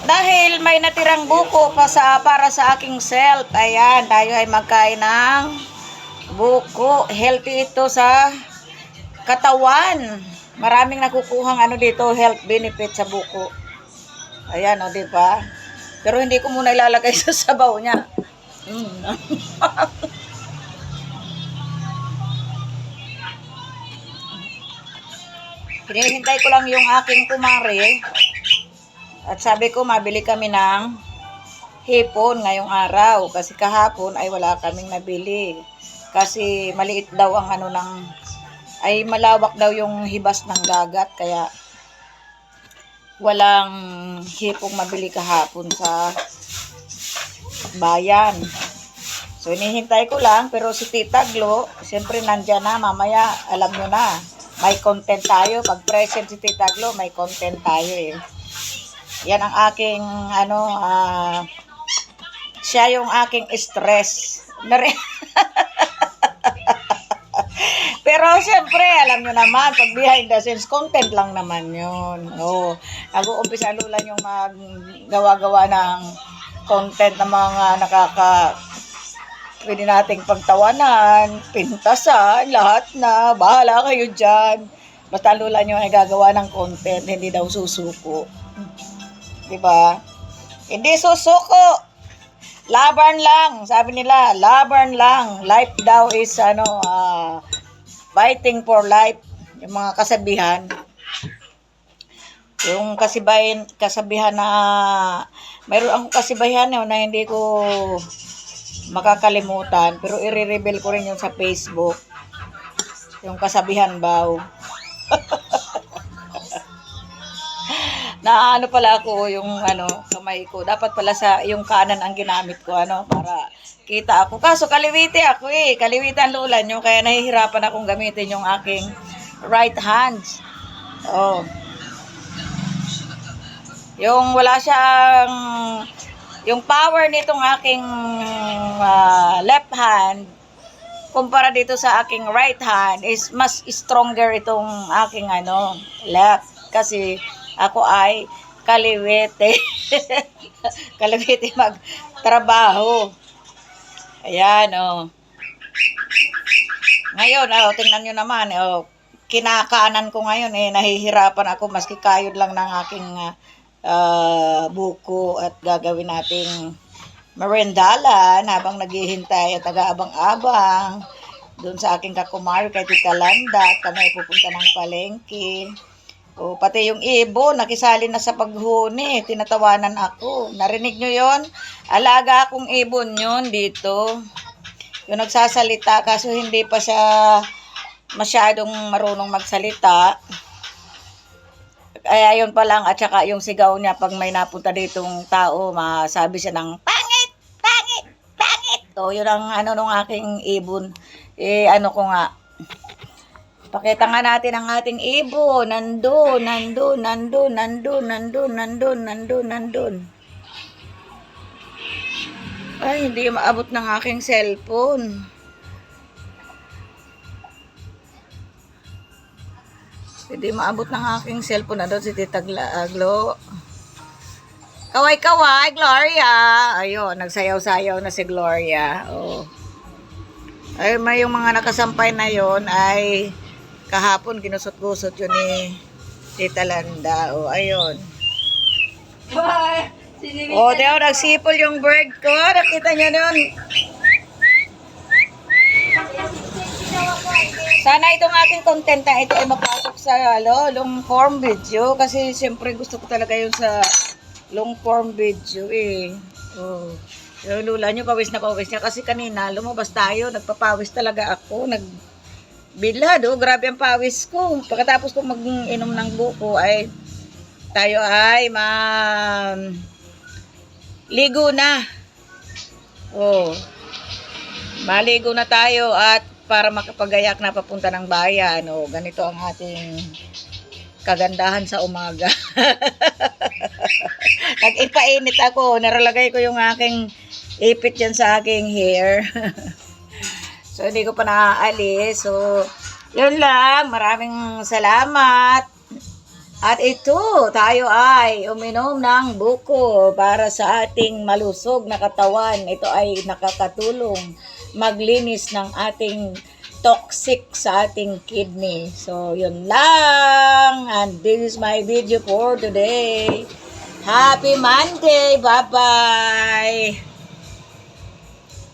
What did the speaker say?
Dahil may natirang buko pa para sa aking self. Ayan, tayo ay magkain ng buko. Healthy ito sa katawan. Maraming nakukuhang dito, health benefit sa buko. Ayan, o, diba? Pero hindi ko muna ilalagay sa sabaw niya. Hinihintay ko lang yung aking kumare. At sabi ko, mabili kami ng hipon ngayong araw. Kasi kahapon ay wala kaming nabili. Kasi maliit daw ang ay malawak daw yung hibas ng dagat. Kaya walang hipong mabili kahapon sa bayan. So, hinihintay ko lang. Pero si Tita Glo, siyempre nandyan na. Mamaya, alam nyo na. May content tayo. Pag present si Tita Glo, may content tayo eh. Yan ang aking, siya yung aking stress. Pero siyempre, alam nyo naman, pag behind the scenes, content lang naman yun. Oh, nag-uumpisa lang yung gawa-gawa ng content ng mga pwede nating pagtawanan, pintasan, lahat na. Bahala kayo dyan. Basta lula nyo ay gagawa ng content, hindi daw susuko. Diba? Hindi susuko. Laban lang. Sabi nila, laban lang. Life daw is, fighting for life. Yung mga kasabihan. Yung kasabihan na, mayroon akong kasabihan na hindi ko makakalimutan. Pero i-reveal ko rin yung sa Facebook. Yung kasabihan baw. Na pala ako yung kamay ko. Dapat pala sa yung kanan ang ginamit ko para kita ako. Kaso kaliwiti ako eh. Kaliwitan lula nyo. Kaya nahihirapan akong gamitin yung aking right hand. Oh. Yung wala siyang yung power nitong aking left hand kumpara dito sa aking right hand is mas stronger itong aking left. Kasi ako ay kaliwete. Kaliwete magtrabaho. Ayan, oh. Ngayon, tingnan nyo naman, kinakaanan ko ngayon, nahihirapan ako, maski kayod lang ng aking buko at gagawin nating merendalan habang naghihintay at taga-abang-abang doon sa aking kakumari kay Tita Landa at kami pupunta ng palengke. O, pati yung ibon, nakisali na sa paghuni. Tinatawanan ako. Narinig nyo yon? Alaga akong ibon yon dito. Yung nagsasalita, kaso hindi pa siya masyadong marunong magsalita. Kaya yun pa lang, at saka yung sigaw niya pag may napunta ditong tao, masabi siya ng pangit, pangit, pangit. O, yun ang nung aking ibon. Ko nga, pakita nga natin ang ating ibon. Nandun. Ay, hindi maabot ng aking cellphone. Hindi maabot ng aking cellphone. Nandun si Tita Glo. Kaway-kaway, Gloria. Ayun, nagsayaw-sayaw na si Gloria. Oh. Ay, may yung mga nakasampay na yon ay kahapon ginusot-gusot yun ni Tita Landa. O, ayun. O, diyo, nagsipol yung bird ko. Nakita nyo nun. Sana itong aking content na ito ay mapasok sa long form video. Kasi siyempre gusto ko talaga yun sa long form video eh. O, yung lula nyo, pawis na pawis niya. Kasi kanina, lumabas tayo. Nagpapawis talaga ako. Bilad, grabe ang pawis ko. Pagkatapos ko mag-inom ng buko ay tayo ay ligo na. Oh. Maligo na tayo at para makapagayak na papunta ng bayan. Oh, ganito ang ating kagandahan sa umaga. Nag-ipainit ako. Naralagay ko yung aking ipit yan sa aking hair. So, hindi ko pa naaalis. So, yun lang. Maraming salamat At ito, tayo ay uminom ng buko para sa ating malusog na katawan. Ito ay nakakatulong maglinis ng ating toxic sa ating kidney. So, yun lang. And this is my video for today. Happy Monday! Bye-bye!